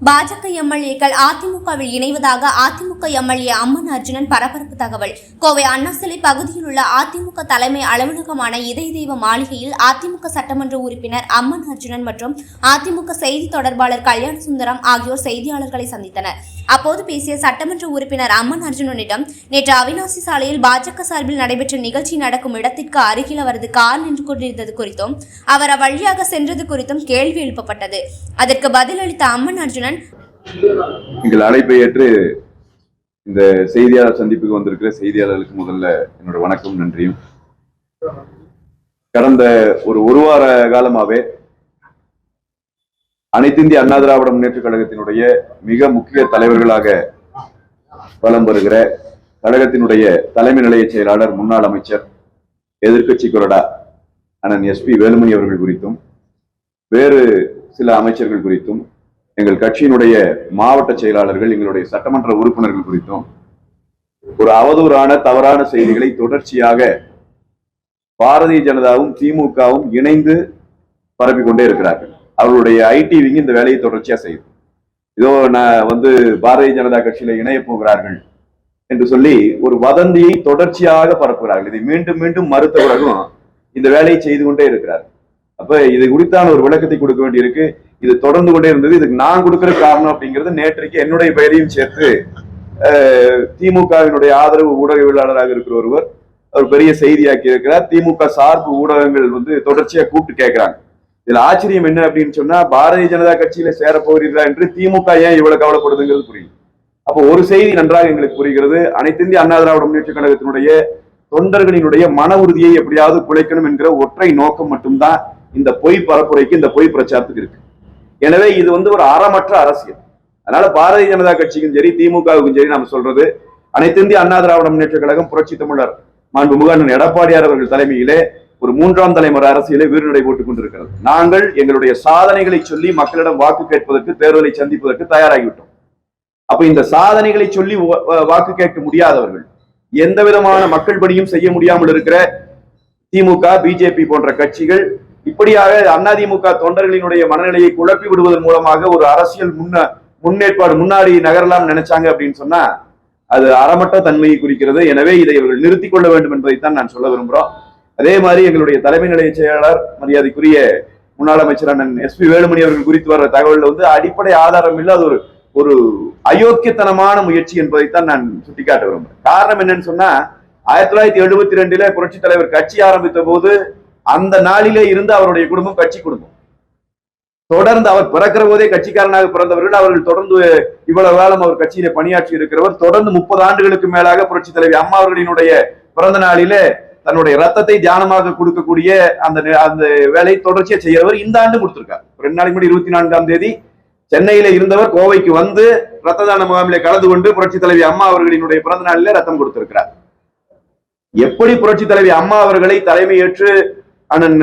பாஜக எம்எல்ஏக்கள் அதிமுகவில் இணைவதாக அதிமுக எம்எல்ஏ அம்மன் அர்ஜுனன் பரபரப்பு தகவல். கோவை அண்ணா சிலை பகுதியில் உள்ள அதிமுக தலைமை அலுவலகமான இதய தெய்வ மாளிகையில் அதிமுக சட்டமன்ற உறுப்பினர் அம்மன் அர்ஜுனன் மற்றும் அதிமுக செய்தி தொடர்பாளர் கல்யாண சுந்தரம் ஆகியோர் செய்தியாளர்களை சந்தித்தனர். அப்போது பேசிய சட்டமன்ற உறுப்பினர் அம்மன் அர்ஜுனனிடம், நேற்று அவிநாசி சாலையில் பாஜக சார்பில் நடைபெற்ற நிகழ்ச்சி நடக்கும் இடத்திற்கு அருகில் அவரது கார் நின்று கொண்டிருந்தது குறித்தும் அவர் அவ்வழியாக சென்றது குறித்தும் கேள்வி எழுப்பப்பட்டது. அதற்கு பதிலளித்த அம்மன் அர்ஜுனன், எங்கள் அழைப்பை ஏற்று இந்த செய்தியாளர் சந்திப்புக்கு வந்திருக்கிற செய்தியாளர்களுக்கு முதல்ல என்னோட வணக்கம், நன்றியும். கடந்த ஒரு வார காலமாவே அனைத்து இந்திய அண்ணா திராவிட முன்னேற்ற கழகத்தினுடைய மிக முக்கிய தலைவர்களாக வலம் வருகிற கழகத்தினுடைய தலைமை நிலைய செயலாளர், முன்னாள் அமைச்சர், எதிர்கட்சி கொறடா அண்ணன் SP வேலுமணி அவர்கள் குறித்தும் வேறு சில அமைச்சர்கள் குறித்தும் எங்கள் கட்சியினுடைய மாவட்ட செயலாளர்கள், எங்களுடைய சட்டமன்ற உறுப்பினர்கள் குறித்தும் ஒரு அவதூறான தவறான செய்திகளை தொடர்ச்சியாக பாரதிய ஜனதாவும் திமுகவும் இணைந்து பரப்பிக்கொண்டே இருக்கிறார்கள். அவர்களுடைய ஐடி விங் இந்த வேலையை தொடர்ச்சியா செய்யுது. இதோ நான் பாரதிய ஜனதா கட்சியில இணைய போகிறார்கள் என்று சொல்லி ஒரு வதந்தியை தொடர்ச்சியாக பரப்புகிறார்கள். இதை மீண்டும் மீண்டும் மறுத்த பிறகும் இந்த வேலையை செய்து கொண்டே இருக்கிறார்கள். அப்ப இது குறித்தான ஒரு விளக்கத்தை கொடுக்க வேண்டியிருக்கு. இது தொடர்ந்து கொண்டே இருந்தது. இதுக்கு நான் கொடுக்கிற காரணம் அப்படிங்கிறது, நேற்றைக்கு என்னுடைய பெயரையும் சேர்த்து திமுகவினுடைய ஆதரவு ஊடகவியலாளராக இருக்கிற ஒருவர் அவர் பெரிய செய்தியாக்கி இருக்கிறார். திமுக சார்பு ஊடகங்கள் தொடர்ச்சியா கூப்பிட்டு கேட்கிறாங்க. இதுல ஆச்சரியம் என்ன அப்படின்னு சொன்னா, பாரதிய ஜனதா கட்சியில சேர போகிறீர்களா என்று திமுக ஏன் இவ்வளவு கவலைப்படுதுங்கிறது புரியும். அப்போ ஒரு செய்தி நன்றாக எங்களுக்கு புரிகிறது. அனைத்து இந்திய அண்ணா திராவிட முன்னேற்ற கழகத்தினுடைய தொண்டர்களினுடைய மன உறுதியை எப்படியாவது குலைக்கணும் என்கிற ஒற்றை நோக்கம் மட்டும்தான் இந்த பொய் பரப்புரைக்கு, இந்த பொய் பிரச்சாரத்துக்கு இருக்கு. எனவே இது ஒரு அறமற்ற அரசியல். அதனால பாரதிய ஜனதா கட்சிக்கும் சரி திமுகவுக்கும் சரி நாம சொல்றது, அனைத்து இந்திய அண்ணா திராவிட முன்னேற்ற கழகம் புரட்சி தமிழர் மாண்புமிகு அண்ணன் எடப்பாடியார் அவர்கள் தலைமையிலே ஒரு 3ஆம் தலைமுறை அரசியலை வீறுநடை போட்டுக் கொண்டிருக்கிறது. நாங்கள் எங்களுடைய சாதனைகளை சொல்லி மக்களிடம் வாக்கு கேட்பதற்கு, தேர்தலை சந்திப்பதற்கு தயாராகிவிட்டோம். அப்ப இந்த சாதனைகளை சொல்லி வாக்கு கேட்க முடியாதவர்கள், எந்த விதமான மக்கள் பணியும் செய்ய முடியாமல் இருக்கிற திமுக, பிஜேபி போன்ற கட்சிகள் இப்படியாக அதிமுக தொண்டர்களினுடைய மனநிலையை குழப்பி விடுவதன் மூலமாக ஒரு அரசியல் முன்னேற்பாடு முன்னாடி நகரலாம் நினைச்சாங்க அப்படின்னு சொன்னா அது அறமட்ட தன்மையை குறிக்கிறது. எனவே இதை இவர்கள் நிறுத்திக் கொள்ள வேண்டும் என்பதைத்தான் நான் சொல்ல விரும்புகிறோம். அதே மாதிரி எங்களுடைய தலைமை நிலைய செயலாளர், மரியாதைக்குரிய முன்னாள் அமைச்சர் அண்ணன் SP வேலுமணி அவர்கள் குறித்து வர்ற தகவல் அடிப்படை ஆதாரம் இல்லை. அது ஒரு அயோக்கியத்தனமான முயற்சி என்பதைத்தான் நான் சுட்டிக்காட்ட விரும்புகிறேன். காரணம் என்னன்னு சொன்னா, 1972 புரட்சி தலைவர் கட்சி ஆரம்பித்த போது அந்த நாளிலே இருந்து அவருடைய குடும்பம் கட்சி குடும்பம். தொடர்ந்து அவர் பிறக்கிற போதே கட்சிக்காரனாக பிறந்தவர்கள். அவர்கள் தொடர்ந்து இவ்வளவு காலம் அவர் கட்சியிலே பணியாற்றி இருக்கிறவர். தொடர்ந்து 30 ஆண்டுகளுக்கு மேலாக புரட்சி தலைவி அம்மா அவர்களினுடைய பிறந்த நாளிலே தன்னுடைய ரத்தத்தை தியானமாக கொடுக்கக்கூடிய அந்த வேலையை தொடர்ச்சியா செய்யறவர் இந்த ஆண்டு கொடுத்திருக்கார். 2 நாளைக்கு முன்னாடி 24ஆம் தேதி சென்னையில இருந்தவர் கோவைக்கு வந்து ரத்த தான முகாமிலே கலந்து கொண்டு புரட்சி தலைவி அம்மா அவர்களினுடைய பிறந்த நாளிலே ரத்தம் கொடுத்திருக்கிறார். எப்படி புரட்சி தலைவி அம்மா அவர்களை தலைமை ஏற்று அண்ணன்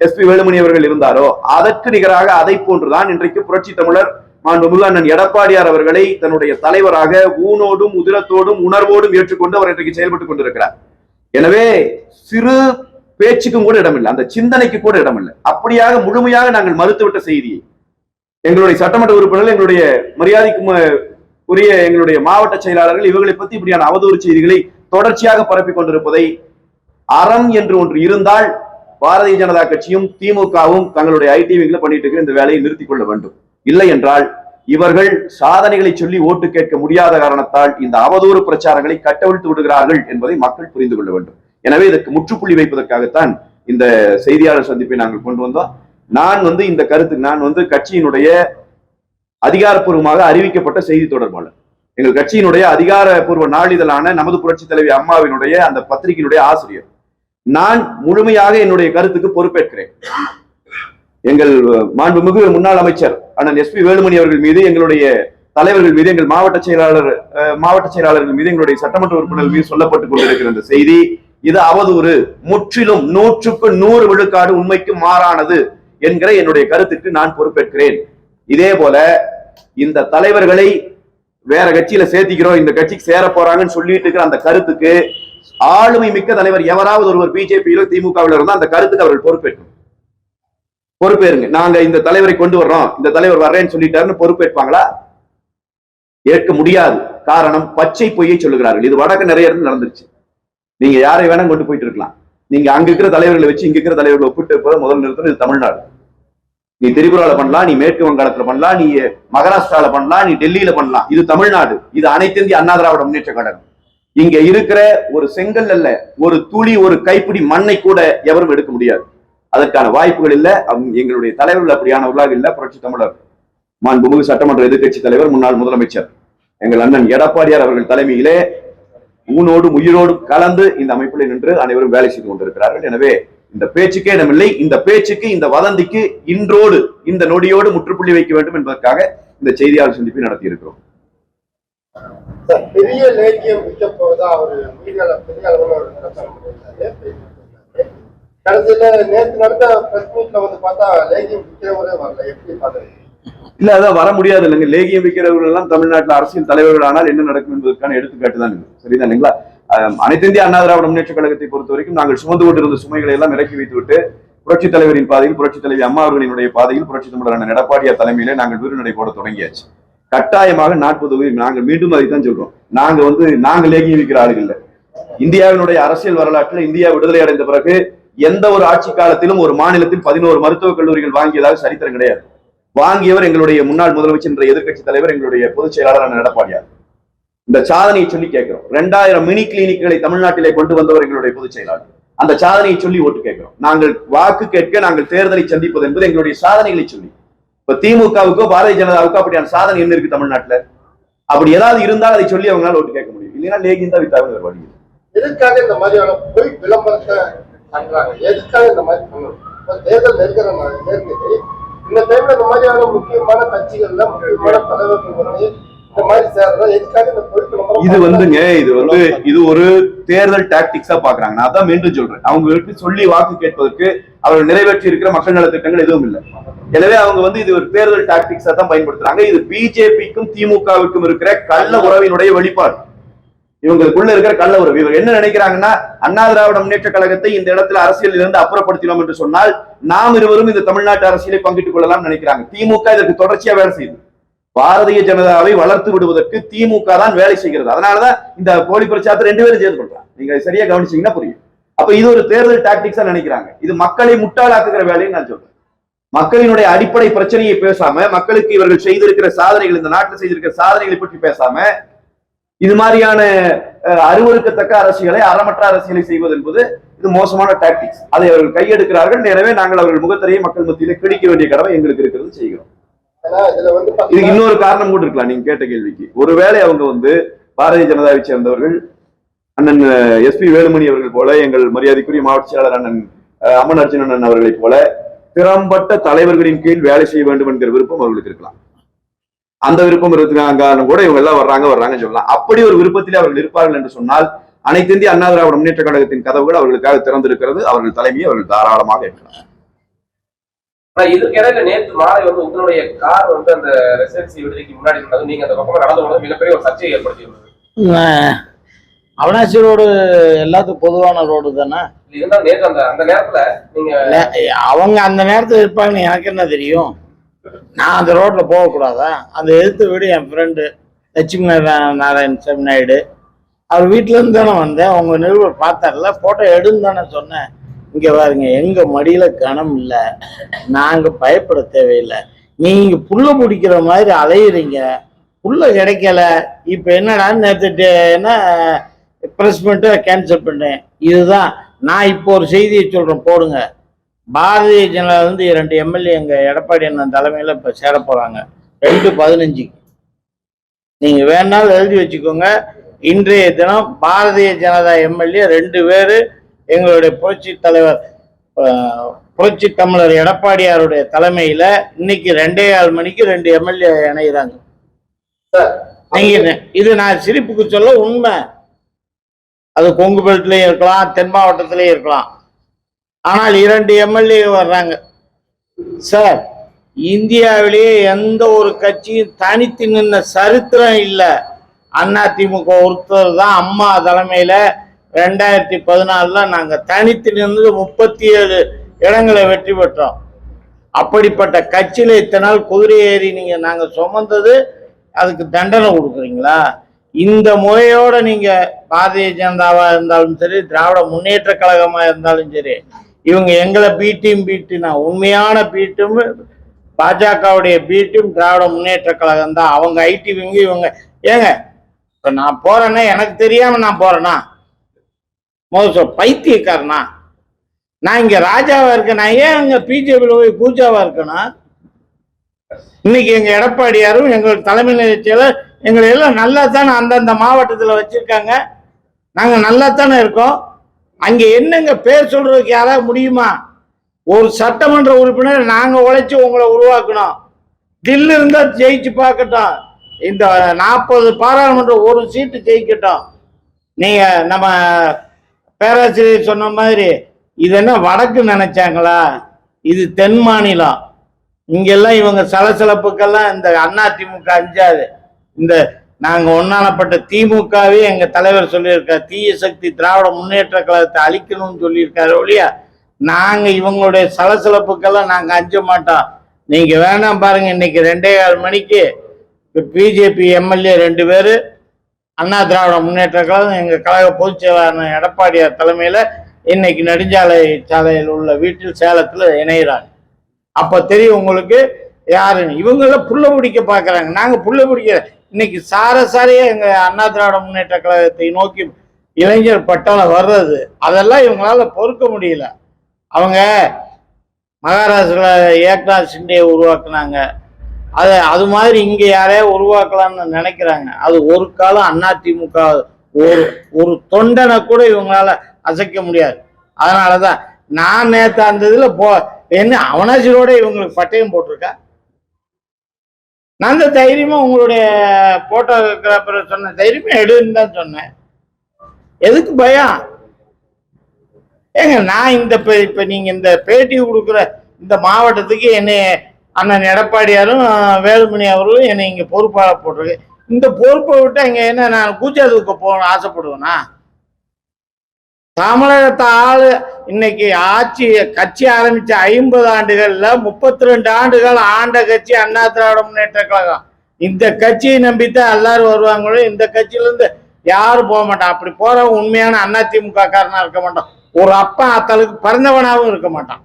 SP வேலுமணி அவர்கள் இருந்தாரோ அதற்கு நிகராக அதை போன்றுதான் இன்றைக்கு புரட்சி தமிழர் மாண்புமிகு அண்ணன் எடப்பாடியார் அவர்களை தன்னுடைய தலைவராக ஊனோடும் உதிரத்தோடும் உணர்வோடும் ஏற்றுக்கொண்டு அவர் இன்றைக்கு செயல்பட்டுக் கொண்டிருக்கிறார். எனவே சிறு பேச்சுக்கும் கூட இடமில்லை, அந்த சிந்தனைக்கு கூட இடமில்லை. அப்படியாக முழுமையாக நாங்கள் மறுத்துவிட்ட செய்தியை எங்களுடைய சட்டமன்ற உறுப்பினர்கள், எங்களுடைய மரியாதைக்கு உரிய எங்களுடைய மாவட்ட செயலாளர்கள் இவர்களை பத்தி இப்படியான அவதூறு செய்திகளை தொடர்ச்சியாக பரப்பிக் கொண்டிருப்பதை, அறம் என்று ஒன்று இருந்தால் பாரதிய ஜனதா கட்சியும் திமுகவும் தங்களுடைய ஐடி விங்ல பண்ணிட்டு இருக்கிற இந்த வேலையை நிறுத்திக் கொள்ள வேண்டும். இல்லை என்றால் இவர்கள் சாதனைகளை சொல்லி ஓட்டு கேட்க முடியாத காரணத்தால் இந்த அவதூறு பிரச்சாரங்களை கட்டவிழ்த்து விடுகிறார்கள் என்பதை மக்கள் புரிந்து கொள்ள வேண்டும். எனவே இதற்கு முற்றுப்புள்ளி வைப்பதற்காகத்தான் இந்த செய்தியாளர் சந்திப்பை நாங்கள் கொண்டு வந்தோம். நான் இந்த கருத்து, நான் கட்சியினுடைய அதிகாரப்பூர்வமாக அறிவிக்கப்பட்ட செய்தி தொடர்பாளர், எங்கள் கட்சியினுடைய அதிகாரப்பூர்வ நாளிதழான நமது புரட்சி தலைவி அம்மாவினுடைய அந்த பத்திரிகையினுடைய ஆசிரியர். நான் முழுமையாக என்னுடைய கருத்துக்கு பொறுப்பேற்கிறேன். எங்கள் மாண்புமிகு முன்னாள் அமைச்சர் அண்ணன் SP வேலுமணி அவர்கள் மீது, எங்களுடைய தலைவர்கள் மீது, எங்கள் மாவட்ட செயலாளர்கள் மீது, எங்களுடைய சட்டமன்ற உறுப்பினர்கள் மீது சொல்லப்பட்டுக் கொண்டிருக்கிற இந்த செய்தி இது அவதூறு, முற்றிலும் 100க்கு 100 விழுக்காடு உண்மைக்கு மாறானது என்கிற என்னுடைய கருத்துக்கு நான் பொறுப்பேற்கிறேன். இதே போல இந்த தலைவர்களை வேற கட்சியில சேர்த்திக்கிறோம், இந்த கட்சிக்கு சேர போறாங்கன்னு சொல்லிட்டு இருக்கிற அந்த கருத்துக்கு ஆளுமை மிக்க தலைவர் எவராவது ஒருவர் பிஜேபியிலோ திமுகவில இருந்தா அந்த கருத்துக்கு அவர்கள் பொறுப்பேற்கும். பொறுப்பேறுங்க, நாங்க இந்த தலைவரை கொண்டு வர்றோம், இந்த தலைவர் வர்றேன்னு சொல்லிட்டாருன்னு பொறுப்பேற்பாங்களா? ஏற்க முடியாது. காரணம், பச்சை பொய்யை சொல்லுகிறார்கள். இது வடக்கு நிறைய இடத்துல நடந்துருச்சு. நீங்க யாரை வேணா கொண்டு போயிட்டு இருக்கலாம். நீங்க அங்க இருக்கிற தலைவர்களை வச்சு இங்க இருக்கிற தலைவர்களை ஒப்பிட்டு முதல் நிறுத்தம் இது தமிழ்நாடு. நீ திரிபுரால பண்ணலாம், நீ மேற்கு வங்காளத்துல பண்ணலாம், நீ மகாராஷ்டிரால பண்ணலாம், நீ டெல்லியில பண்ணலாம். இது தமிழ்நாடு. இது அனைத்து இந்திய அண்ணா திராவிட முன்னேற்ற கழகம். இங்க இருக்கிற ஒரு செங்கல் அல்ல, ஒரு துளி, ஒரு கைப்பிடி மண்ணை கூட எவரும் எடுக்க முடியாது. அதற்கான வாய்ப்புகள் இல்ல. எங்களுடைய தலைவர்கள் அப்படியானவர்களாக இல்ல. புரட்சி தமிழர் மாண்புமிகு சட்டமன்ற எதிர்க்கட்சி தலைவர், முன்னாள் முதலமைச்சர் எங்கள் அண்ணன் எடப்பாடியார் அவர்கள் தலைமையிலே ஊனோடும் உயிரோடும் கலந்து இந்த அமைப்பில் நின்று அனைவரும் வேலை செய்து கொண்டிருக்கிறார்கள். எனவே இந்த பேச்சுக்கே இடமில்லை. இந்த பேச்சுக்கு, இந்த வதந்திக்கு இன்றோடு, இந்த நொடியோடு முற்றுப்புள்ளி வைக்க வேண்டும் என்பதற்காக இந்த செய்தியாளர் சந்திப்பை நடத்தி இருக்கிறோம். பெரிய லேக்கியம் விற்க போவதா அவர் மீடியால பெரிய அளவில் ஒரு கடைசியில நேற்று நடந்த பிரஸ் மீட்ல வந்து பார்த்தா லேக்கியம் விற்கிறவரே வரல. எப்படி பாக்குறீங்க? இல்ல, அதான் வர முடியாது இல்லைங்க. லேகியம் விற்கிறவர்கள் எல்லாம் தமிழ்நாட்டில் அரசியல் தலைவர்கள் ஆனால் என்ன நடக்கும் என்பதற்கான எடுத்துக்காட்டு தான் இது. சரிதான் இல்லைங்களா? அனைத்து இந்திய அண்ணா திராவிட முன்னேற்ற கழகத்தை பொறுத்த வரைக்கும் நாங்கள் சுமந்து கொண்டிருந்த சுமைகளை எல்லாம் இறக்கி வைத்துவிட்டு புரட்சித் தலைவரின் பாதையில், புரட்சித் தலைவி அம்மா அவர்களினுடைய பாதையில், புரட்சி தமிழர் அண்ணன் எடப்பாடியார் தலைமையிலே நாங்கள் வீறுநடை போட தொடங்கியாச்சு. கட்டாயமாக 40 நாங்கள் மீண்டும் அதைத்தான் சொல்றோம். நாங்க லேகியம் விற்கிற ஆளுகள் இல்லை. இந்தியாவினுடைய அரசியல் வரலாற்றில் இந்தியா விடுதலை அடைந்த பிறகு எந்த ஒரு ஆட்சி காலத்திலும் ஒரு மாநிலத்தில் 11 மருத்துவக் கல்லூரிகள் வாங்கியதாக சரித்திரம் கிடையாது. வாங்கியவர் எங்களுடைய முன்னாள் முதலமைச்சர் என்ற எதிர்க்கட்சி தலைவர், எங்களுடைய பொதுச் செயலாளர் எடப்பாடியார். இந்த சாதனையை சொல்லி கேட்கிறோம். 2000 மினி கிளினிக்குகளை தமிழ்நாட்டிலே கொண்டு வந்தவர் எங்களுடைய பொதுச் செயலாளர். அந்த சாதனையை சொல்லி ஓட்டு கேட்கிறோம். நாங்கள் வாக்கு கேட்க, நாங்கள் தேர்தலை சந்திப்பது என்பது எங்களுடைய சாதனைகளை சொல்லி. இப்ப திமுகவுக்கோ பாரதிய ஜனதாவுக்கோ அப்படியான சாதனை என்ன இருக்கு தமிழ்நாட்டுல? அப்படி ஏதாவது இருந்தால் அதை சொல்லி அவங்களால ஓட்டு கேட்க முடியும். இல்லைன்னா லேகியம் தான் வித்தாங்க வழி. எதுக்காக இந்த மாதிரியான பொய் விளம்பரத்தை பண்றாங்க? எதுக்காக இந்த மாதிரி பண்ணணும்? தேர்தல் நெருங்குது. இந்த டைம்ல இந்த மாதிரியான முக்கியமான கட்சிகள்ல முக்கியமான தலைவர்கள் வந்து இந்த மாதிரி சேர்றோம். எதுக்காக இந்த பொய் விளம்பரம்? இது ஒரு தேர்தல் டாக்டிக்ஸா பாக்குறாங்க. நான் அதான் மீண்டும் சொல்றேன், அவங்களுக்கு சொல்லி வாக்கு கேட்பதற்கு அவர்கள் நிறைவேற்றி இருக்கிற மக்கள் நல திட்டங்கள் எதுவும் இல்லை. எனவே அவங்க இது ஒரு தேர்தல் டாக்டிக்ஸா தான் பயன்படுத்துறாங்க. இது பிஜேபிக்கும் திமுகவுக்கும் இருக்கிற கள்ள உறவினுடைய வெளிப்பாடு. இவங்களுக்குள்ள இருக்கிற கள்ள உறவு. இவங்க என்ன நினைக்கிறாங்கன்னா, அண்ணா திராவிட முன்னேற்ற கழகத்தை இந்த இடத்துல அரசியலில் இருந்து அப்புறப்படுத்தினோம் என்று சொன்னால் நாம் இருவரும் இந்த தமிழ்நாட்டு அரசியலை பங்கிட்டுக் கொள்ளலாம் நினைக்கிறாங்க. திமுக இதற்கு தொடர்ச்சியா வேலை செய்யுது. பாரதிய ஜனதாவை வளர்த்து விடுவதற்கு திமுக தான் வேலை செய்கிறது. அதனாலதான் இந்த போலி பிரச்சாரத்தை 2 பேரும் சேர்ந்து பண்றாங்க. நீங்க சரியா கவனிச்சீங்கன்னா புரியும். அப்ப இது ஒரு தேர்தல் டாக்டிக்ஸா நினைக்கிறாங்க. இது மக்களை முட்டாளாக்குகிற வேலையை நான் சொல்றேன். மக்களினுடைய அடிப்படை பிரச்சனையை பேசாம, மக்களுக்கு இவர்கள் செய்திருக்கிற சாதனைகள், இந்த நாட்டில் செய்திருக்கிற சாதனைகளை பற்றி பேசாம, இது மாதிரியான அருவருக்கத்தக்க அரசியலை, அறமற்ற அரசியலை செய்வது என்பது இது மோசமான டாக்டிக்ஸ். அதை அவர்கள் கையெடுக்கிறார்கள். எனவே நாங்கள் அவர்கள் முகத்திரையை மக்கள் மத்தியிலே கிழிக்க வேண்டிய கடமை எங்களுக்கு இருக்கிறது, செய்கிறோம். இதுக்கு இன்னொரு காரணம் கூட இருக்கலாம். நீங்க கேட்ட கேள்விக்கு ஒருவேளை அவங்க பாரதிய ஜனதாவை சேர்ந்தவர்கள் அண்ணன் SP வேலுமணி அவர்கள் போல, எங்கள் மரியாதைக்குரிய மாவட்ட செயலாளர் அண்ணன் அம்மன் அர்ஜுனன் அவர்களை போல திறம்பட்ட தலைவர்களின் கீழ் வேலை செய்ய வேண்டும் என்கிற விருப்பம் அவர்களுக்கு இருக்கலாம். அந்த விருப்பம் இருக்கிறாங்க கூட இவங்க எல்லாம் வர்றாங்க சொல்லலாம். அப்படி ஒரு விருப்பத்திலே அவர்கள் இருப்பார்கள் என்று சொன்னால் அனைத்து இந்திய அண்ணா திராவிட முன்னேற்ற கழகத்தின் கதவுகள் அவர்களுக்காக திறந்திருக்கிறது. அவர்கள் தலைமையை அவர்கள் தாராளமாக ஏற்கலாம். இதுக்கிடையில நேற்று மாலை உங்களுடைய கார் அந்த ரெசிடென்சி விடுதிக்கு முன்னாடி இருந்தது, நீங்க அந்த பக்கமா நடந்து போனது மிகப்பெரிய ஒரு சர்ச்சையை ஏற்படுத்தியுள்ளது. அவனாசி ரோடு எல்லாத்துக்கும் பொதுவான ரோடு தானே. இருந்தாலும் நேற்று அந்த நேரத்துல நீங்க அவங்க அந்த நேரத்துல இருப்பாங்கன்னு எனக்கு என்ன தெரியும்? நான் அந்த ரோட்ல போகக்கூடாதா? அந்த எதிர்த்து வீடு என் ஃப்ரெண்டு லட்சுமி நாராயண் சாமி நாயுடு, அவர் வீட்டுல இருந்து தானே வந்தேன். உங்க நிருபர் பார்த்தார்ல, போட்டோ எடுன்னு தானே சொன்னேன். இங்க பாருங்க, எங்க மடியில கனம் இல்லை, நாங்க பயப்பட தேவையில்லை. நீங்க புல்ல பிடிக்கிற மாதிரி அலையுறீங்க, புல்ல கிடைக்கல. இப்ப என்னடா நேற்று என்ன பிரஸ் பண்ணிட்டு கேன்சல் பண்ணேன். இதுதான் நான் இப்போ ஒரு செய்தியை சொல்றேன், போடுங்க. பாரதிய ஜனதா 2 MLA எங்க எடப்பாடி அண்ணன் தலைமையில இப்ப சேர போறாங்க 2/15. நீங்க வேணாலும் எழுதி வச்சுக்கோங்க. இன்றைய தினம் பாரதிய ஜனதா MLA 2 பேரு எங்களுடைய புரட்சி தலைவர் புரட்சி தமிழர் எடப்பாடியாருடைய தலைமையில இன்னைக்கு 2:15 மணிக்கு 2 MLA இணைகிறாங்க. நீங்க இது நான் சிரிப்புக்கு சொல்ல உண்மை. அது கொங்கு பெல்ட்லயும் இருக்கலாம், தென் மாவட்டத்திலயும் இருக்கலாம். ஆனால் 2 MLA வர்றாங்க சார். இந்தியாவிலேயே எந்த ஒரு கட்சியும் தனித்து நின்ன சரித்திரம் இல்லை. அதிமுக ஒருத்தர் தான் அம்மா தலைமையில 2014 நாங்க தனித்து நின்று 37 இடங்களை வெற்றி பெற்றோம். அப்படிப்பட்ட கட்சியில இத்தனை நாள் குதிரை ஏறி நீங்க நாங்க சுமந்தது அதுக்கு தண்டனை கொடுக்குறீங்களா? இந்த முறையோட நீங்க பாரதிய ஜனதாவா இருந்தாலும் சரி, திராவிட முன்னேற்ற கழகமா இருந்தாலும் சரி, இவங்க எங்களை பீட்டினா உண்மையான பீட்டும் பாஜகவுடைய பீட்டும் திராவிட முன்னேற்ற கழகம் தான். அவங்க ஐடி விங்க இவங்க. ஏங்க இப்ப நான் போறேன்னா எனக்கு தெரியாம நான் போறேனா? பைத்தியக்காரனா? நான் இங்க ராஜாவா இருக்கேன், நான் ஏன் அங்க பிஜேபியில போய் பூஜாவா இருக்கேனா? இன்னைக்கு எங்க எடப்பாடியாரும் எங்கள் தலைமை செயலர் எங்களை எல்லாம் நல்லா தானே அந்தந்த மாவட்டத்துல வச்சிருக்காங்க. நாங்க நல்லா தானே இருக்கோம். அங்க என்னங்க பேர் சொல்றதுக்கு யாராவது முடியுமா? ஒரு சட்டமன்ற உறுப்பினர் நாங்க உழைச்சு உங்களை உருவாக்கணும். தில்லு இருந்தா ஜெயிச்சு பார்க்கட்டும். இந்த 40 பாராளுமன்ற ஒரு சீட்டு ஜெயிக்கட்டும். நீங்க நம்ம பேராசிரியர் சொன்ன மாதிரி இது என்ன வடக்கு நினைச்சாங்களா? இது தென் மாநிலம். இங்கெல்லாம் இவங்க சலசலப்புக்கெல்லாம் இந்த அதிமுக அஞ்சாது. இந்த நாங்க ஒன்னானப்பட்ட திமுகவே எங்க தலைவர் சொல்லியிருக்காரு, தீய சக்தி திராவிட முன்னேற்ற கழகத்தை அழிக்கணும்னு சொல்லியிருக்காரு ஒழியா நாங்க இவங்களுடைய சலசலப்புக்கெல்லாம் நாங்க அஞ்ச மாட்டோம். நீங்க வேணாம் பாருங்க, இன்னைக்கு 2:15 மணிக்கு பிஜேபி எம்எல்ஏ 2 பேரு அண்ணா திராவிட முன்னேற்ற கழகம் எங்க கழக பொதுச் செயலாளர் எடப்பாடியார் தலைமையில இன்னைக்கு சாலையில் உள்ள வீட்டில் சேலத்துல இணைகிறாங்க. அப்ப தெரியும் உங்களுக்கு யாருன்னு. இவங்கள புள்ள பிடிக்க பாக்குறாங்க, நாங்க புள்ள பிடிக்க. இன்னைக்கு சாரசாரியா எங்க அண்ணா திராவிட முன்னேற்ற கழகத்தை நோக்கி இளைஞர் பட்டாளம் வர்றது, அதெல்லாம் இவங்களால பொறுக்க முடியல. அவங்க மகாராஷ்டிரால ஏக்நாத் சிண்டே உருவாக்குனாங்க, அது மாதிரி இங்க யாரையா உருவாக்கலாம்னு நினைக்கிறாங்க. அது ஒரு காலம் அதிமுக ஒரு தொண்டனை கூட இவங்களால அசைக்க முடியாது. அதனாலதான் நான் நேத்து அந்த இதுல என்ன அவனாசிரோட இவங்களுக்கு பட்டயம் போட்டிருக்கா. நான் அந்த தைரியமா உங்களுடைய போட்டோகிராஃபர் சொன்ன தைரியமா எடுன்னு தான் சொன்னேன். எதுக்கு பயம்? ஏங்க நான் இப்ப நீங்க இந்த பேட்டி கொடுக்குற இந்த மாவட்டத்துக்கு என்னை அண்ணன் எடப்பாடியாரும் வேலுமணி அவர்களும் என்னை இங்க பொறுப்பாக போட்டிருக்கு. இந்த பொறுப்பை விட்டு இங்க என்ன நான் கூச்சாதுக்கு போகணும்னு ஆசைப்படுவேனா? தமிழகத்தை இன்னைக்கு கட்சி ஆரம்பிச்ச 50 ஆண்டுகள்ல 32 ஆண்டுகள் ஆண்ட கட்சி அண்ணா திராவிட முன்னேற்ற கழகம். இந்த கட்சியை நம்பித்தான் எல்லாரும் வருவாங்களோ. இந்த கட்சியில இருந்து யாரும் போக மாட்டான். அப்படி போறவங்க உண்மையான அதிமுக காரனா இருக்க மாட்டான். ஒரு அப்பா அத்தலுக்கு பிறந்தவனாவும் இருக்க மாட்டான்.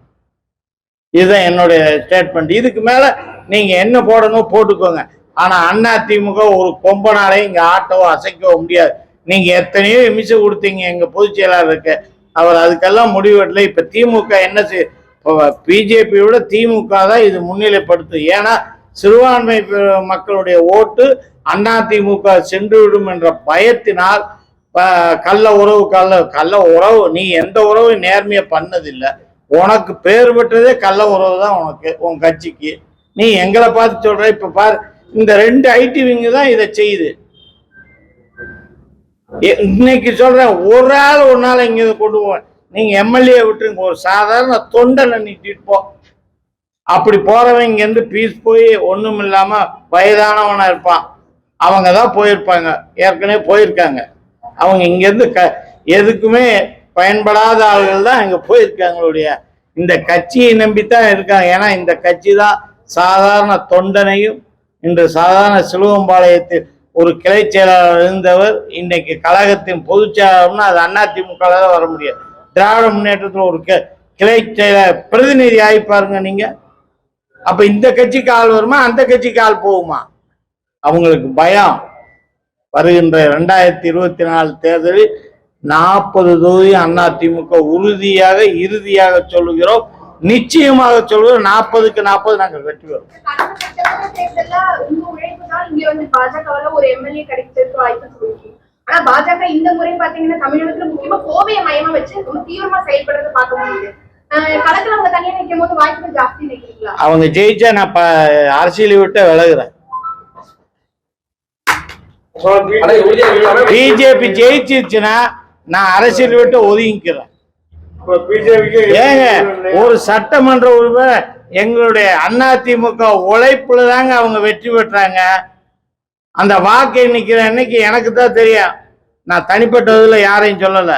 இதுதான் என்னுடைய ஸ்டேட்மெண்ட். இதுக்கு மேல நீங்க என்ன போடணும் போட்டுக்கோங்க. ஆனா அதிமுக ஒரு கொம்பனாலையும் இங்க ஆட்டவோ அசைக்கவோ முடியாது. நீங்க எத்தனையோ எமிசை கொடுத்தீங்க எங்க பொதுச் செயலாளருக்கு, அவர் அதுக்கெல்லாம் முடிவெட்டல. இப்ப திமுக என்ன பிஜேபியோட திமுக தான் இது முன்னிலைப்படுத்து. ஏன்னா சிறுபான்மை மக்களுடைய ஓட்டு அதிமுக சென்றுவிடும் என்ற பயத்தினால் கள்ள உறவு நீ எந்த உறவும் நேர்மையை பண்ணதில்லை. உனக்கு பேர் பெற்றதே கள்ள உறவு தான் உனக்கு, உன் கட்சிக்கு. நீ எங்களை பார்த்து சொல்ற. இப்ப பாரு, இந்த 2 ஐடி விங்கு தான் இதை செய்யுது. இன்னைக்கு சொல்றேன், ஒரு நாள் இங்க கொண்டு போவேன். நீங்க எம்எல்ஏ விட்டுருங்க, ஒரு சாதாரண தொண்டனை நீட்டிட்டு போ. அப்படி போறவங்க இங்க இருந்து பீஸ் போய் ஒண்ணும் இல்லாம வயதானவனா இருப்பான். அவங்க தான் போயிருப்பாங்க, ஏற்கனவே போயிருக்காங்க. அவங்க இங்க இருந்து எதுக்குமே பயன்படாத ஆள்கள் தான் இங்க போயிருக்காங்களுடைய. இந்த கட்சியை நம்பித்தான் இருக்காங்க. ஏன்னா இந்த கட்சி தான் சாதாரண தொண்டனையும், இன்று சாதாரண சிலுவம்பாளையத்தில் ஒரு கிளை செயலாளர் இருந்தவர் இன்னைக்கு கழகத்தின் பொதுச் செயலாளர்னா அது அதிமுக தான் வர முடியாது. திராவிட முன்னேற்றத்தில் ஒரு கிளை செயலாளர் பிரதிநிதி ஆயிப்பாருங்க நீங்க. அப்ப இந்த கட்சிக்கு ஆள் வருமா, அந்த கட்சிக்கு ஆள் போகுமா? அவங்களுக்கு பயம். வருகின்ற 2024 தேர்தலில் 40 தொகுதி அதிமுக உறுதியாக இறுதியாக சொல்லுகிறோம், நிச்சயமாக சொல்லுகிறோம். 40க்கு 40 நாங்கள் வெற்றி பெறுவோம். ஆனா பாஜக இந்த முறை பாத்தீங்கன்னா தமிழகத்துல முக்கியமா கோவையை மையமா வச்சு ரொம்ப தீவிரமா செயல்படுறத பார்க்க முடியுது. களத்துல அவங்க தனியா நிற்கும் போது வாய்ப்புகள் ஜாஸ்தி நினைக்கிறீங்களா? அவங்க ஜெயிச்சா நான் அரசியலை விட்டு விலகுறேன். பிஜேபி ஜெயிச்சிருச்சுன்னா நான் அரசியல் விட்டு ஒதுங்கிக்கிறேன். ஏங்க ஒரு சட்டமன்ற உறுப்பினர் எங்களுடைய அதிமுக உழைப்புல தாங்க அவங்க வெற்றி பெற்றாங்க. அந்த வாக்கு எண்ணிக்கிற அன்னைக்கு எனக்கு தான் தெரியும். நான் தனிப்பட்டதுல யாரையும் சொல்லல.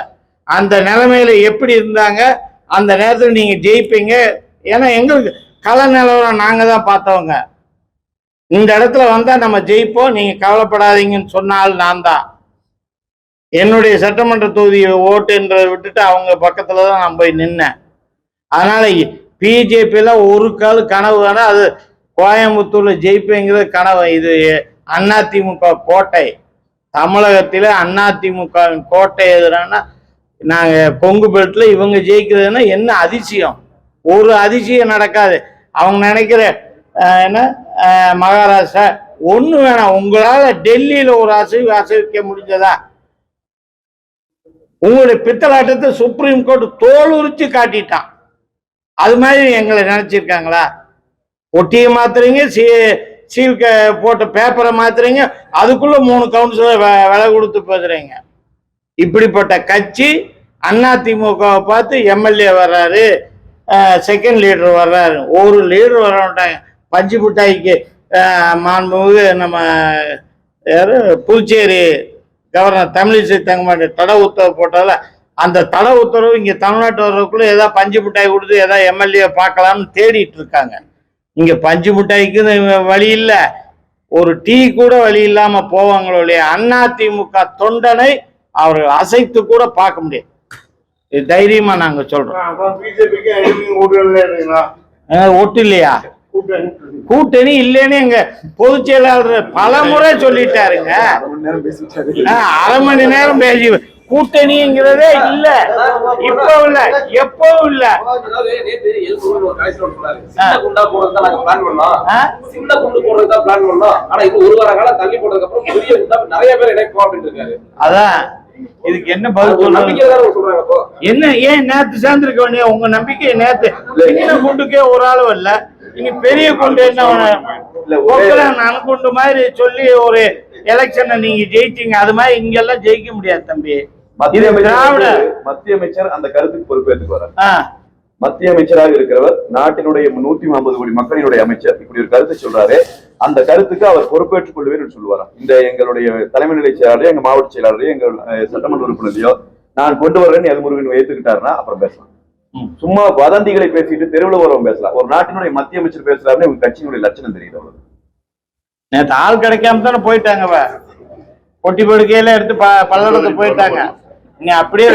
அந்த நிலைமையில எப்படி இருந்தாங்க, அந்த நேரத்தில் நீங்க ஜெயிப்பீங்க. ஏன்னா எங்களுக்கு கள நிலவரம் நாங்கள் தான் பார்த்தவங்க. இந்த இடத்துல வந்தால் நம்ம ஜெயிப்போம், நீங்கள் கவலைப்படாதீங்கன்னு சொன்னால் நான் தான். என்னுடைய சட்டமன்ற தொகுதி ஓட்டுன்றதை விட்டுட்டு அவங்க பக்கத்தில் தான் நான் போய் நின்னேன். அதனால் பிஜேபியில் ஒரு கால் கனவு வேணால் அது கோயம்புத்தூரில் ஜெயிப்பேங்கிறது கனவு. இது அதிமுக கோட்டை. தமிழகத்தில் அதிமுக கோட்டை எதுனா நாங்கள் கொங்கு பெல்ட்டில் இவங்க ஜெயிக்கிறதுன்னா என்ன அதிசயம்? ஒரு அதிசயம் நடக்காது. அவங்க நினைக்கிற என்ன மகாராஷ்டிரா ஒண்ணு வேணாம். உங்களால டெல்லியில ஒரு அசைவிக்க முடிஞ்சதா? உங்களுடைய பித்தலாட்டத்தை சுப்ரீம் கோர்ட் தோல் உரிச்சு காட்டிட்டான். அது மாதிரி எங்களை நினைச்சிருக்காங்களா? ஒட்டியை மாத்துறீங்க, சீல் போட்ட பேப்பரை மாத்துறீங்க, அதுக்குள்ள 3 கவுன்சிலர் விலை கொடுத்து பேசுறீங்க. இப்படிப்பட்ட கட்சி அதிமுகவை பார்த்து எம்எல்ஏ வர்றாரு, செகண்ட் லீடர் வர்றாரு. ஒரு லீடர் வர மாட்டாங்க. பஞ்சு மிட்டாய்க்கு மாண்புமிகு நம்ம யாரு புதுச்சேரி கவர்னர் தமிழிசை தங்கமாட்டி தடை உத்தரவு போட்டால, அந்த தடை உத்தரவு இங்கே தமிழ்நாட்டு வர்றதுக்குள்ள ஏதாவது பஞ்சு மிட்டாய் கொடுத்து ஏதாவது எம்எல்ஏ பார்க்கலாம்னு தேடிட்டு இருக்காங்க. இங்கே பஞ்சு மிட்டாய்க்கு வழி இல்லை, ஒரு டீ கூட வழி இல்லாம போவாங்களுடைய அதிமுக தொண்டனை அவர்கள் அசைத்து கூட பார்க்க முடியாது. இது தைரியமா நாங்க சொல்றோம். ஒட்டு இல்லையா? கூட்டணி இல்லைன்னு எங்க பொதுச் செயலாளர் பல முறை சொல்லிட்டாருங்க. 1/2 மணி நேரம் பேசி கூட்டணிங்கிறதே இல்ல, இப்ப இல்ல, எப்பவும் இல்ல. சின்ன குண்டா போடுறதுதான் நாங்க பிளான் பண்ணோம், சின்ன குண்டு போடுறதுதான் பிளான் பண்ணோம். ஆனா இது 1 வார காலம் தள்ளி போடுறதுக்கு அப்புறம் பெரிய குண்டா நிறைய பேர் இணைப்போம் அப்படின்னு இருக்காரு. அதான் இதுக்கு என்ன பதில் சொல்றாங்க? என்ன ஏன் நேத்து சேர்ந்திருக்க வேண்டிய உங்க நம்பிக்கை? நேத்து சின்ன குண்டுக்கே ஒரு ஆளும் இல்ல, நீங்க பெரிய குண்டு என்ன நன்குண்டு மாதிரி சொல்லி ஒரு எலெக்ஷனை நீங்க ஜெயிச்சீங்க. அது மாதிரி இங்க எல்லாம் ஜெயிக்க முடியாது தம்பி. மத்திய அமைச்சர் அந்த கருத்துக்கு பொறுப்பேற்றுக்கு வர மத்திய அமைச்சராக இருக்கிறவர், நாட்டினுடைய 150 கோடி மக்களினுடைய அமைச்சர், இப்படி ஒரு கருத்தை சொல்றாரு. அந்த கருத்துக்கு அவர் பொறுப்பேற்றுக் கொள்வேன் சொல்லுவாராம். இந்த எங்களுடைய தலைமை நிலை செயலாளரையோ, எங்க மாவட்ட செயலாளரையோ, எங்கள் சட்டமன்ற உறுப்பினரையோ நான் கொண்டு வரேன்னு எல்முருகன் ஏத்துக்கிட்டாருன்னா அப்புறம் பேசலாம். சும்மா வதந்திகளை பேசிட்டு தெருவில் வரவங்க பேசலாம். ஒரு நாட்டினுடைய மத்திய அமைச்சர் பேசுறாருன்னு உங்க கட்சியினுடைய லட்சணம் தெரியுது. அவ்வளவு நேற்று ஆள் கிடைக்காம தானே போயிட்டாங்க. பொட்டி படுக்கையில எடுத்து பல்லடத்தை போயிட்டாங்க. நீ அப்படியே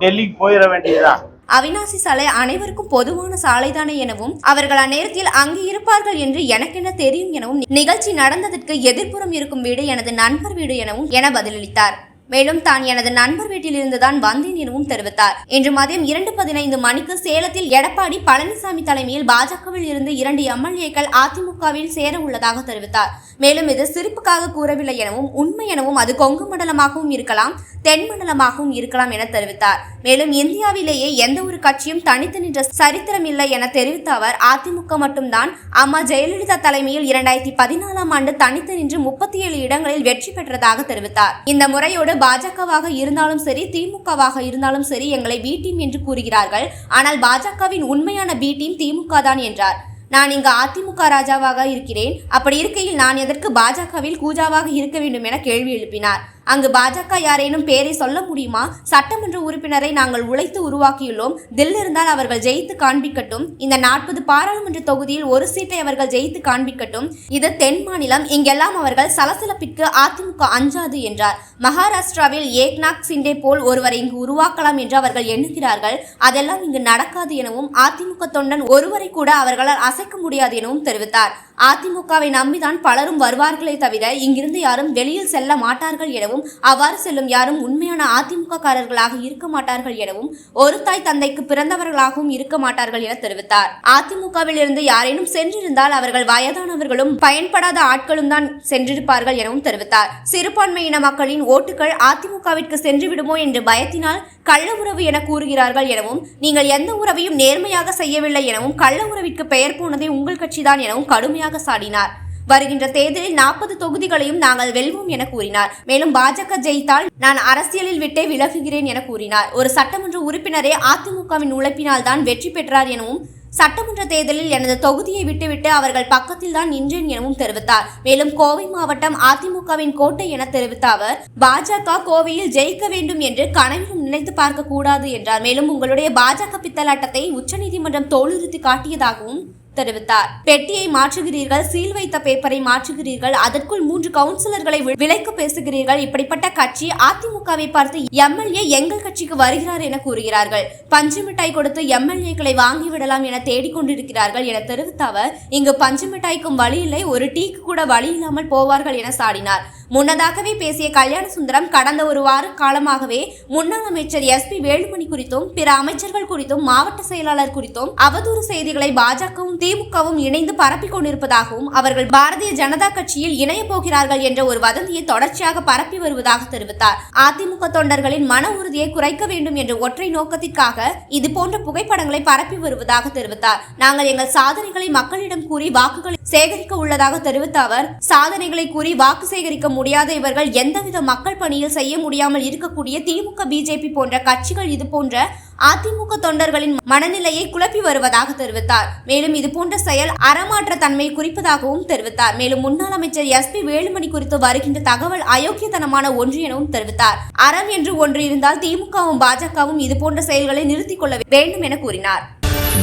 டெல்லிக்கு போயிட வேண்டியதுதான். அவிநாசி சாலை அனைவருக்கும் பொதுவான சாலைதானே எனவும் அவர்கள் அந்நேரத்தில் அங்கு இருப்பார்கள் என்று எனக்கென்ன தெரியும் எனவும், நிகழ்ச்சி நடந்ததற்கு எதிர்ப்புறம் இருக்கும் வீடு எனது நண்பர் வீடு எனவும் என பதிலளித்தார். மேலும் தான் எனது நண்பர் வீட்டில் இருந்துதான் வந்தேன் எனவும் தெரிவித்தார். இன்று மதியம் 2:15 மணிக்கு சேலத்தில் எடப்பாடி பழனிசாமி தலைமையில் பாஜகவில் இருந்து 2 எம்எல்ஏக்கள் அதிமுகவில் சேர உள்ளதாக தெரிவித்தார். மேலும் இது சிரிப்புக்காக கூறவில்லை எனவும், உண்மை எனவும் அது கொங்கு மண்டலமாகவும் இருக்கலாம், தென் மண்டலமாகவும் இருக்கலாம் என தெரிவித்தார். மேலும் இந்தியாவிலேயே எந்த ஒரு கட்சியும் தனித்து நின்ற சரித்திரம் இல்லை என தெரிவித்த அவர், அதிமுக மட்டும்தான் அம்மா ஜெயலலிதா தலைமையில் 2014ஆம் ஆண்டு தனித்து நின்று 37 இடங்களில் வெற்றி பெற்றதாக தெரிவித்தார். இந்த முறையோடு பாஜகவாக இருந்தாலும் சரி, திமுகவாக இருந்தாலும் சரி, எங்களை பி டீம் என்று கூறுகிறார்கள். ஆனால் பாஜகவின் உண்மையான பி டீம் திமுக தான் என்றார். நான் இங்கு அதிமுக ராஜாவாக இருக்கிறேன். அப்படி இருக்கையில் நான் எதற்கு பாஜகவில் கூஜாவாக இருக்க வேண்டும் என கேள்வி எழுப்பினார். அங்கு பாஜக யாரேனும் பேரை சொல்ல முடியுமா? சட்டமன்ற உறுப்பினரை நாங்கள் உழைத்து உருவாக்கியுள்ளோம். தில் இருந்தால் அவர்கள் ஜெயித்து காண்பிக்கட்டும். இந்த 40 பாராளுமன்ற தொகுதியில் ஒரு சீட்டை அவர்கள் ஜெயித்து காண்பிக்கட்டும். இது தென் மாநிலம், இங்கெல்லாம் அவர்கள் சலசலப்பிற்கு அதிமுக அஞ்சாது என்றார். மகாராஷ்டிராவில் ஏக்நாத் சிண்டே போல் ஒருவரை இங்கு உருவாக்கலாம் என்று அவர்கள் எண்ணுகிறார்கள். அதெல்லாம் இங்கு நடக்காது எனவும், அதிமுக தொண்டன் ஒருவரை கூட அவர்களால் அசைக்க முடியாது எனவும் தெரிவித்தார். அதிமுகவை நம்பிதான் பலரும் வருவார்களே தவிர இங்கிருந்து யாரும் வெளியில் செல்ல மாட்டார்கள் எனவும், அவ்வாறு செல்லும் யாரும் உண்மையான அதிமுக காரர்களாக இருக்க மாட்டார்கள் எனவும், ஒரு தாய் தந்தைக்கு பிறந்தவர்களாகவும் இருக்க மாட்டார்கள் என தெரிவித்தார். அதிமுகவில் இருந்து யாரேனும் சென்றிருந்தால் அவர்கள் வயதானவர்களும் பயன்படாத ஆட்களும் தான் சென்றிருப்பார்கள் எனவும் தெரிவித்தார். சிறுபான்மையின மக்களின் ஓட்டுகள் அதிமுகவிற்கு சென்று விடுமோ என்று பயத்தினால் கள்ள உறவு என கூறுகிறார்கள் எனவும், நீங்கள் எந்த உறவையும் நேர்மையாக செய்யவில்லை எனவும், கள்ள உறவிற்கு பெயர் போனதே உங்கள் கட்சிதான் எனவும் கடுமையாக சாடினார். வருகின்ற தேர்தலில் 40 தொகுதிகளையும் நாங்கள் வெல்வோம் என கூறினார். மேலும் பாஜக ஜெயித்தால் நான் அரசியலில் விட்டே விலகுகிறேன் என கூறினார். ஒரு சட்டமன்ற உறுப்பினரே அதிமுகவின் உழைப்பினால் தான் வெற்றி பெற்றார் எனவும், சட்டமன்ற தேர்தலில் எனது தொகுதியை விட்டுவிட்டு அவர்கள் பக்கத்தில் தான் நின்றேன் எனவும் தெரிவித்தார். மேலும் கோவை மாவட்டம் அதிமுகவின் கோட்டை என தெரிவித்த அவர், பாஜக கோவையில் ஜெயிக்க வேண்டும் என்று கனவிலும் நினைத்து பார்க்க கூடாது என்றார். மேலும் உங்களுடைய பாஜக பித்தலாட்டத்தை உச்சநீதிமன்றம் தோலுறுத்தி காட்டியதாகவும், தெரிவித்தார். பெட்டியை மாற்றுகிறீர்கள், சீல் வைத்த பேப்பரை மாற்றுகிறீர்கள், அதற்குள் 3 கவுன்சிலர்களை விலைக்கு பேசுகிறீர்கள். இப்படிப்பட்ட கட்சி அதிமுகவை பார்த்து எம்எல்ஏ எங்கள் கட்சிக்கு வருகிறார் என கூறுகிறார்கள். பஞ்சு மிட்டாய் கொடுத்து எம்எல்ஏக்களை வாங்கிவிடலாம் என தேடிக்கொண்டிருக்கிறார்கள் என தெரிவித்த அவர், இங்கு பஞ்சு மிட்டாய்க்கும் வழி இல்லை, ஒரு டீக்கு கூட வழி இல்லாமல் போவார்கள் என சாடினார். முன்னதாகவே பேசிய கல்யாண சுந்தரம், கடந்த ஒரு வார காலமாகவே முன்னாள் அமைச்சர் SP வேலுமணி குறித்தும் பிற அமைச்சர்கள் குறித்தும் மாவட்ட செயலாளர் குறித்தும் அவதூறு செய்திகளை பாஜகவும் திமுகவும் இணைந்து பரப்பிக் கொண்டிருப்பதாகவும் அவர்கள் பாரதிய ஜனதா கட்சியில் இணைய போகிறார்கள் என்ற ஒரு வதந்தியை தொடர்ச்சியாக பரப்பி வருவதாக தெரிவித்தார். அதிமுக தொண்டர்களின் மன உறுதியை குறைக்க வேண்டும் என்ற ஒற்றை நோக்கத்திற்காக இதுபோன்ற புகைப்படங்களை பரப்பி வருவதாக தெரிவித்தார். நாங்கள் எங்கள் சாதனைகளை மக்களிடம் கூறி வாக்குகளை சேகரிக்க உள்ளதாக தெரிவித்த அவர், சாதனைகளை கூறி வாக்கு சேகரிக்க முடியாத இவர்கள் எந்தவித மக்கள் பணியில் செய்ய முடியாமல் இருக்கக்கூடிய திமுக BJP போன்ற கட்சிகள் இதுபோன்ற அதிமுக தொண்டர்களின் மனநிலையை குழப்பி வருவதாக தெரிவித்தார். மேலும் இதுபோன்ற செயல் அறமாற்ற தன்மை குறிப்பதாகவும் தெரிவித்தார். மேலும் முன்னாள் அமைச்சர் SP வேலுமணி குறித்து வருகின்ற தகவல் அயோக்கியத்தனமான ஒன்று எனவும் தெரிவித்தார். அறம் என்று ஒன்று இருந்தால் திமுகவும் பாஜகவும் இதுபோன்ற செயல்களை நிறுத்திக் கொள்ள வேண்டும் என கூறினார்.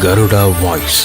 Garuda Voice.